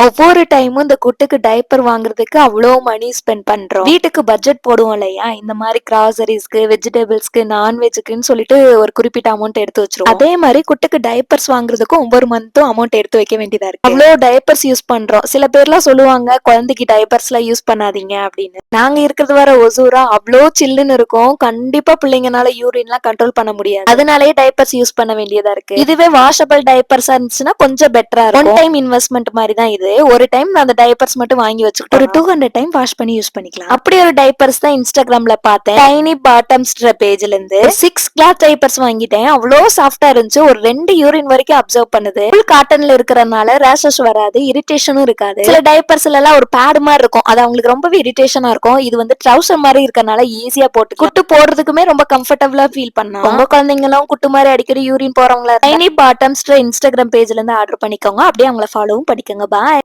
ஒவ்வொரு டைமும் இந்த குட்டிக்கு டைப்பர் வாங்குறதுக்கு அவ்வளோ மணி ஸ்பெண்ட் பண்றோம். வீட்டுக்கு பட்ஜெட் போடுவோம் இல்லையா, இந்த மாதிரி கிராசரிஸ்க்கு, வெஜிடபிள்ஸ்க்கு, நான்வெஜ்க்குன்னு சொல்லிட்டு ஒரு குறிப்பிட்ட அமௌண்ட் எடுத்து வச்சிருவோம். அதே மாதிரி குட்டிக்கு டைப்பர்ஸ் வாங்குறதுக்கும் ஒவ்வொரு மந்த்தும் அமௌண்ட் எடுத்து வைக்க வேண்டியதா இருக்கு. அவ்வளோ டைப்பர்ஸ் யூஸ் பண்றோம். சில பேர்லாம் சொல்லுவாங்க குழந்தைக்கு டைப்பர்ஸ் எல்லாம் யூஸ் பண்ணாதீங்க அப்படின்னு. நாங்க இருக்கிறது வர ஒசூரா அவ்வளோ சில்லுன்னு இருக்கும். கண்டிப்பா பிள்ளைங்கனால யூரின்லாம் கண்ட்ரோல் பண்ண முடியாது. அதனாலேயே டைப்பர்ஸ் யூஸ் பண்ண வேண்டியதா இருக்கு. இதுவே வாஷபிள் டைப்பர்ஸா இருந்துச்சுன்னா கொஞ்சம் பெட்டரா இருக்கும். ஒன் டைம் இன்வெஸ்ட்மெண்ட் மாதிரி தான் இது. ஒரு டைம் அந்த டைப்பர்ஸ் மட்டும் வாங்கி வச்சுக்கிட்டோம், ஒரு 200 டைம் வாஷ் பண்ணி யூஸ் பண்ணிக்கலாம். அப்படி ஒரு டைப்பர்ஸ் தான் இன்ஸ்டாகிராம்ல பார்த்தேன். டைனி பாட்டம்ஸ்ன்ற பேஜ்ல இருந்து 6 கிளாத் டைப்பர்ஸ் வாங்கிட்டேன். அவ்வளோ சாஃப்டா இருந்துச்சு. ஒரு 2 யூரின் வரைக்கும் அப்சர்வ் பண்ணுது. ஃபுல் காட்டன்ல இருக்கறனால ரேஷஸ் வராது, இரிட்டேஷனும் இருக்காது. சில டைப்பர்ஸ்ல எல்லாம் ஒரு பேட் மாதிரி இருக்கும், அது அவங்களுக்கு ரொம்பவே இரிட்டேஷனா இருக்கும். இது வந்து ட்ரவுசர் மாதிரி இருக்கறனால ஈஸியா போட்டு குட்டு போடுறதுக்குமே ரொம்ப கம்ஃபர்டபுளா ஃபீல் பண்ணா. உங்க குழந்தைங்களும் குட்டு மாதிரி அடிக்கடி யூரின் போறவங்களா டைனி பாட்டம்ஸ்ன்ற இன்ஸ்டாகிராம் பேஜ்ல இருந்து ஆர்டர் பண்ணிக்கோங்க. அப்படியே அவங்கள ஃபாலோவும் பண்ணிக்கோங்க. பாய்.